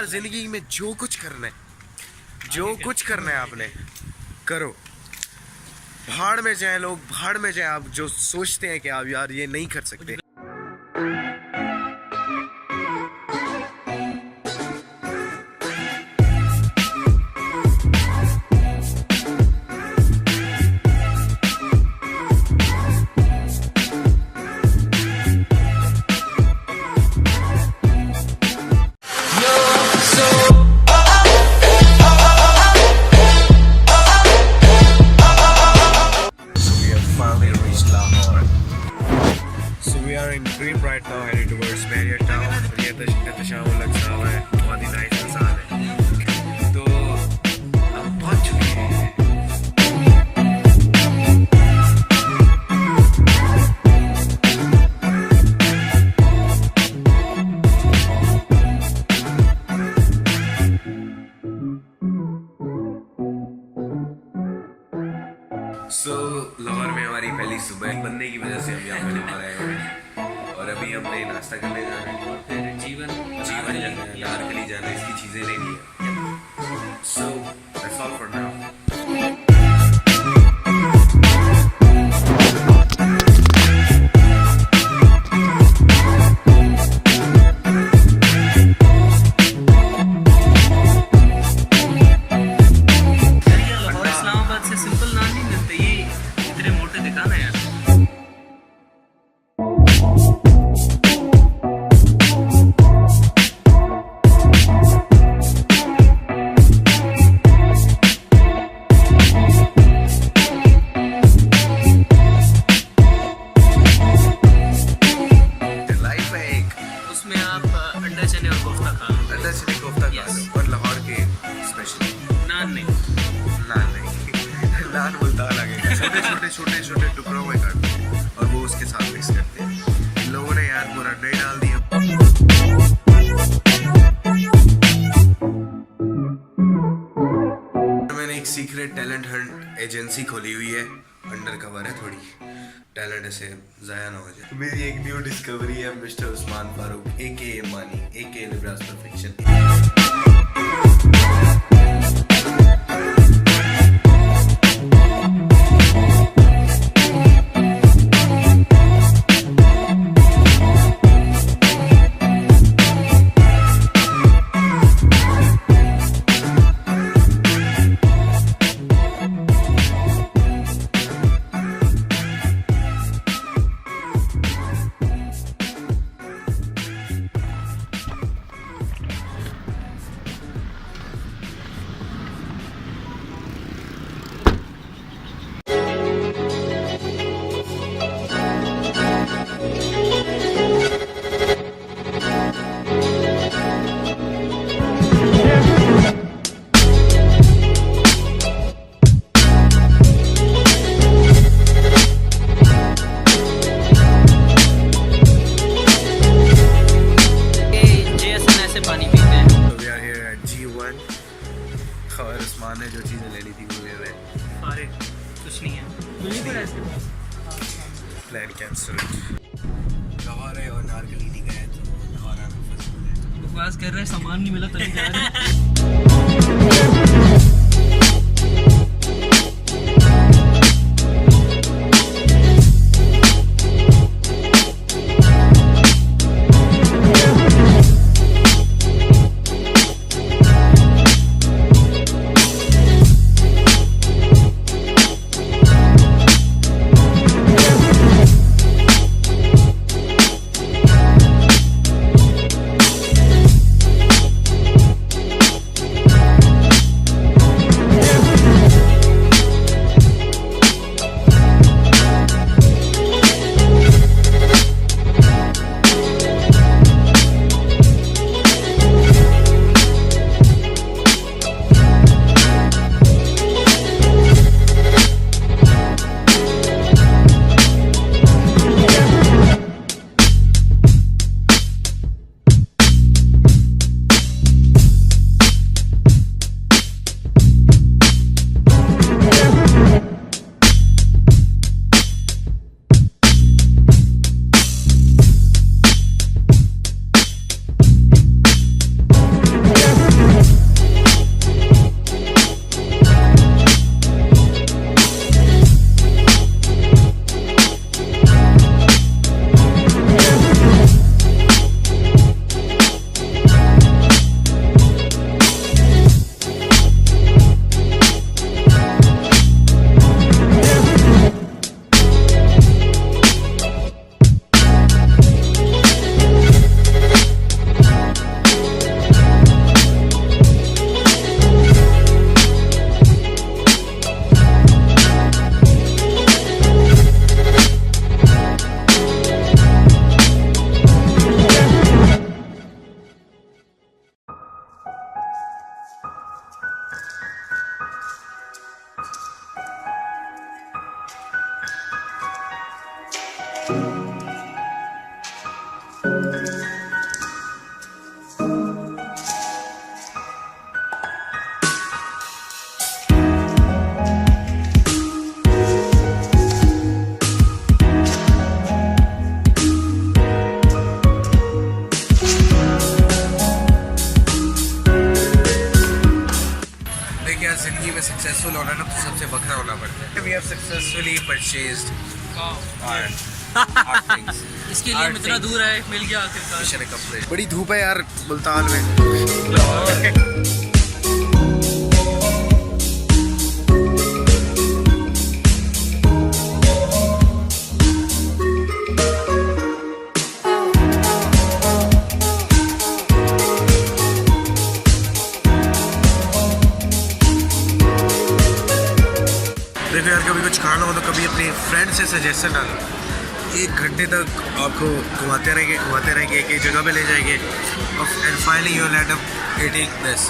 जिंदगी में जो कुछ करना है, जो कुछ करना है आपने करो। भाड़ में जाए लोग, भाड़ में जाए आप जो सोचते हैं कि आप यार ये नहीं कर सकते। We are in Dream right now, heading towards Marriott Town. ये एहतशाम लग है, बहुत ही नाइस इंसान है। तो हम पहुंच चुके हैं। लाहौर में हमारी पहली सुबह बनने की वजह से हम यहाँ पर आ रहे हैं और अभी हमने नाश्ता करने जाना है और फिर जीवन नारकली जाना है, इसकी चीज़ें लेनी है। So that's all for now. और लाहौर के स्पेशल नान बोलता लगेगा, छोटे टुकड़ों में काटते हैं और वो उसके साथ मिक्स करते हैं। लोगों ने यार पूरा दही डाल दिया। मैंने एक सीक्रेट टैलेंट हंट एजेंसी खोली हुई है, अंडर कवर है, थोड़ी टैलेंट ऐसे ज़ाया ना हो जाए। मेरी एक न्यू डिस्कवरी है मिस्टर उस्मान फारूक AKA मानी AKA लिब्रास परफेक्शन। और उस्मान ने जो चीज़ें लेनी थी वो ले रहे हैं। अरे कुछ नहीं है, प्लान कैंसिल। लाहौर है और नारकली नहीं गए तो लाहौर आना पसंद है। बकवास कर रहे हैं, सामान नहीं मिला तभी जा रहे हैं। जिंदगी में सक्सेसफुल होना ना तो सबसे बखरा होना पड़ता है। We have successfully purchased our things. इसके लिए हम इतना दूर आए, मिल गया आखिरकार। Mission accomplished. बड़ी धूप है यार मुल्तान में। देखो यार कभी कुछ खाना हो तो कभी अपने फ्रेंड से सजेशन डालो। 1 घंटे तक आपको घुमाते रहेंगे एक जगह पे ले जाएंगे and finally you will and up eating this.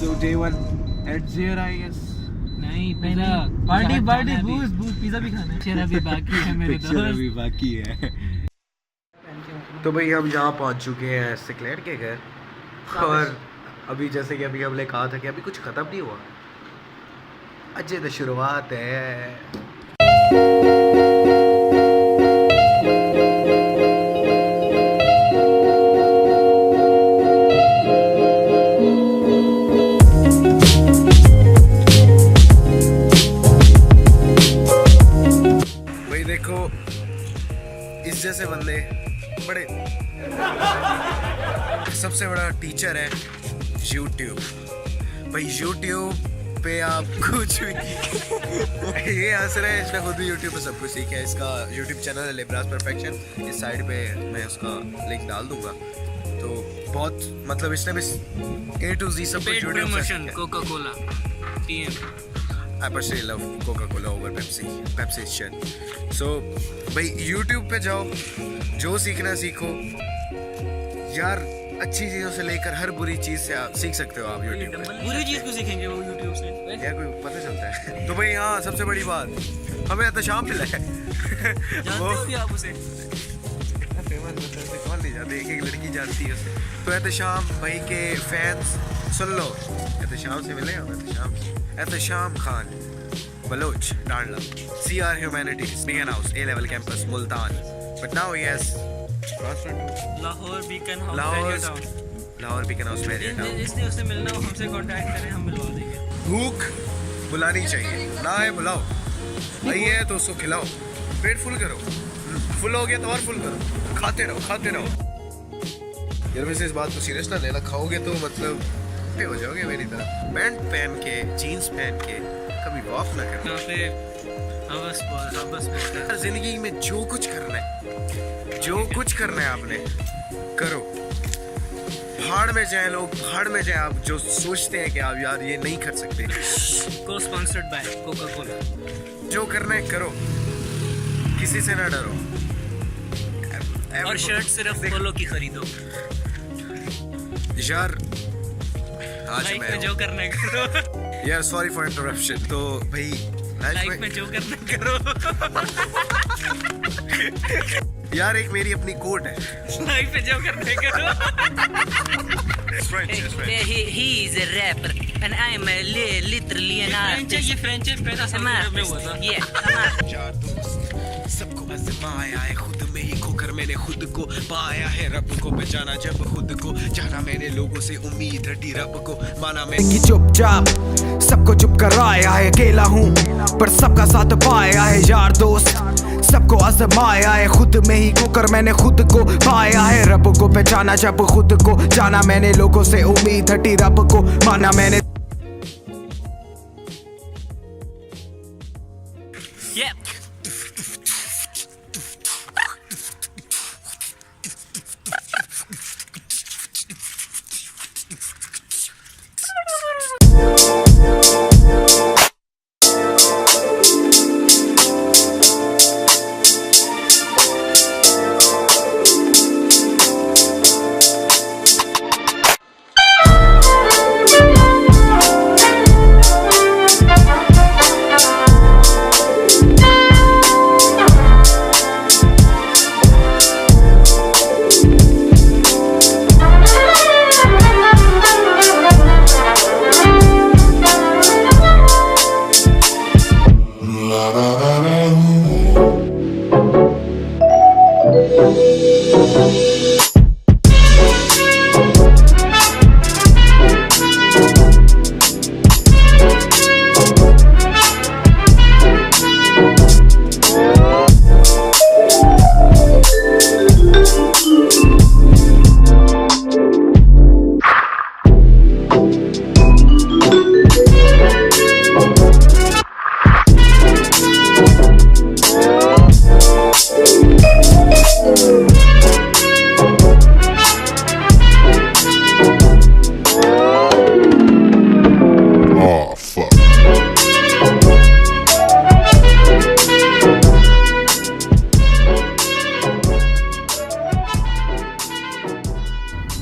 So day 1 ends here I guess. नहीं पहला पार्टी बूस्ट पिज़्ज़ा भी खाना है। पिक्चर अभी बाकी है मेरे दोस्त। बाकी है। तो भाई हम यहाँ पहुँच चुके हैं सिक्लेट के घर और अभी जैसे कि अभी हमने कहा था कि अभी कुछ ख़त्म नहीं हुआ, अजय तो शुरुआत है। भाई देखो इस जैसे बंदे बड़े सबसे बड़ा टीचर है YouTube। भाई YouTube पे आप कुछ भी ये हंस रहे हैं, इसने खुद भी YouTube पे सब कुछ सीखा है। इसका YouTube चैनल है लिब्रास परफेक्शन, इस साइड पे मैं उसका लिंक डाल दूंगा। तो बहुत मतलब इसने भी A to Z सब कुछ YouTube से सीखा है। Coca Cola TM I personally love Coca-Cola over Pepsi. Pepsi is shit. So भाई YouTube पे जाओ, जो सीखना सीखो यार। अच्छी चीज़ों से लेकर हर बुरी चीज़ से आप सीख सकते हो आप YouTube पे। बुरी चीज को सीखेंगे वो YouTube से यार कोई पता चलता है। तो भाई हाँ सबसे बड़ी बात हमें एहतशाम मिला है। जानते हो भी आप उसे? फेमस बंदा से कौन नहीं जानते, एक लड़की जानती है उसे। तो एहतशाम भाई के फैंस सुन लो, एहतशाम से मिले हम। Ehtesham Khan Baloch Dandla CR Humanities Beacon House A level campus Multan, but now he has Lahore beacon house Lahore Beacon House Marriott Town। इसने उससे मिलना हो हमसे कांटेक्ट करें, हम मिलवा देंगे। भूख बुलानी चाहिए ना है, बुलाओ। भाई है तो उसको खिलाओ, पेट फुल करो, फुल हो गया तो और फुल करो, खाते रहो। यार वैसे इस बात को सीरियस ना लेना, खाओगे तो मतलब पे हो जाओगे मेरी तरह। पैंट पहन के जीन्स पहन के कभी वॉक ना करना। यहाँ पे हवस जिंदगी में जो कुछ करना है आपने करो। भाड़ में जाए लोग, भाड़ में जाए आप जो सोचते हैं कि आप यार ये नहीं कर सकते। को स्पॉन्सर्ड बाय कोका कोला। जो करना है करो, किसी से ना डरो। और शर्ट सिर्फ पोलो की खरीदो। यार आज लाइफ मैं में जो करना है करो। यार सॉरी फॉर इंटरप्शन। तो भाई लाइफ में जो करना है करो। यार एक मेरी अपनी कोट है, लाइफ में जो करना है करो। He is a rapper and I am literally an artist. ये फ्रेंच पैदा में हुआ था। Yeah. सबको आजमाया है, खुद में ही खोकर मैंने खुद को पाया है। रब को पहचाना जब खुद को जाना मैंने, लोगों से उम्मीद रटी रब को माना मैं। कि चुपचाप सबको चुप कराया है, अकेला हूँ पर सबका साथ पाया है। यार दोस्त सबको आजमाया है, खुद में ही खोकर मैंने खुद को पाया है। रब को पहचाना जब खुद को जाना मैंने, लोगों से उम्मीद हटी रब को माना मैंने। Yeah.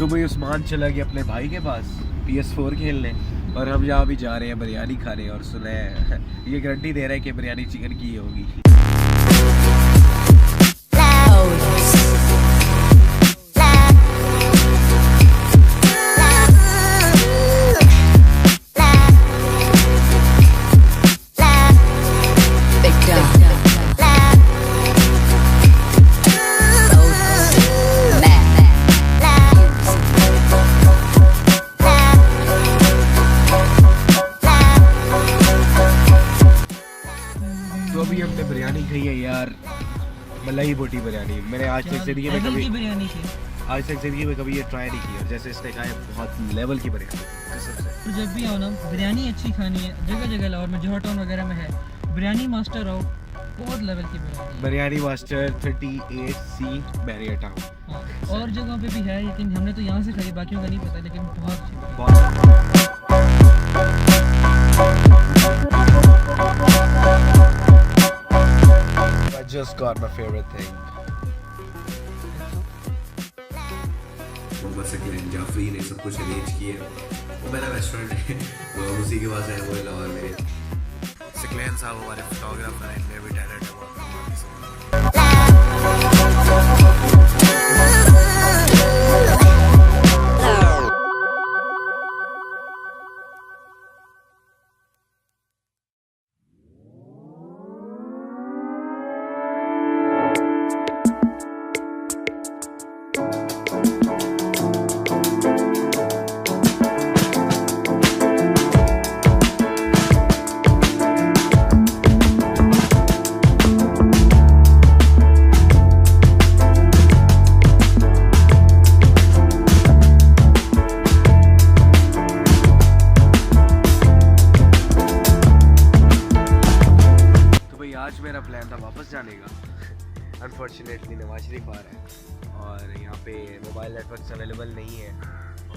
तो भाई उस्मान चला गया अपने भाई के पास PS4 खेलने, और हम यहाँ भी जा रहे हैं बिरयानी खाने। और सुने ये गारंटी दे रहा है कि बिरयानी चिकन की होगी। अभी हमने बिरयानी खाई है यार, मलाई बोटी बिरयानी। मैंने आज तक जिंदगी में कभी बिरयानी थी, आज तक जिंदगी में कभी ये ट्राई नहीं की, और जैसे इसने कहा है बहुत लेवल की बिरयानी कसम से। तो जब भी आओ ना बिरयानी अच्छी खानी है, जगह जगह लाहौर में जौहर टाउन वगैरह में है बिरयानी मास्टर, आओ बहुत लेवल की biryani master 38C barrier town. हाँ, और जगहों पे भी है, लेकिन हमने तो यहाँ से खाई, बाकियों का नहीं पता, लेकिन बहुत अच्छी। I just got my favorite thing. Mohammad Saqlain Jafri ने सब कुछ अरेंज किया। वो मेरा रेस्टोरेंट है, वो उसी के पास है, वो लाहौर में। सकलैन साहब हमारे फोटोग्राफर हैं, इनमें भी टैलेंट है बहुत। मेरा प्लान था वापस जाने का, अनफॉर्चुनेटली नवाज शरीफ आ रहा है और यहाँ पे मोबाइल नेटवर्क अवेलेबल नहीं है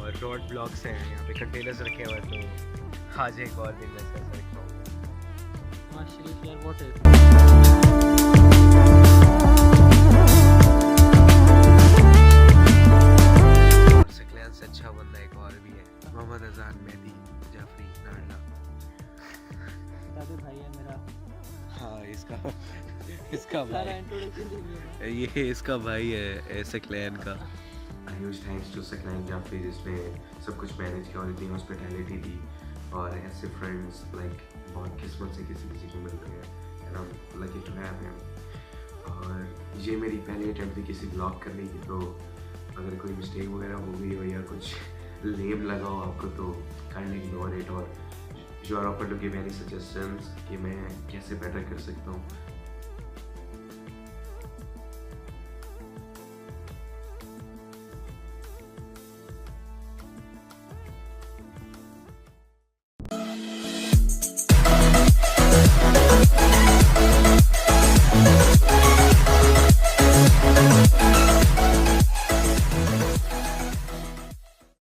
और रोड ब्लॉक्स हैं, यहाँ पे कंटेनर्स रखे हुए हैं, तो आज एक और दिन मैं ऐसा रखता हूँ। सकलैन से अच्छा बंदा एक और भी है, मोहम्मद अजान मेहदी जाफरी नारला। भाई है मेरा। हाँ इसका भाई, ये इसका भाई है सकलैन का। Huge thanks to Saqlain Jafri जिसने सब कुछ मैनेज किया और इतनी हॉस्पिटैलिटी दी, और ऐसे फ्रेंड्स लाइक बहुत किस्मत से किसी किसी को मिलते हैं, and I am lucky to have him. और ये मेरी पहली अटेम्प्ट थी किसी ब्लॉग करने की, तो अगर कोई मिस्टेक वगैरह हो गई हो या कुछ लेम लगा हो आपको तो काइंडली इग्नोर इट, और you are open to give any suggestions कि मैं कैसे बेटर कर सकता हूँ।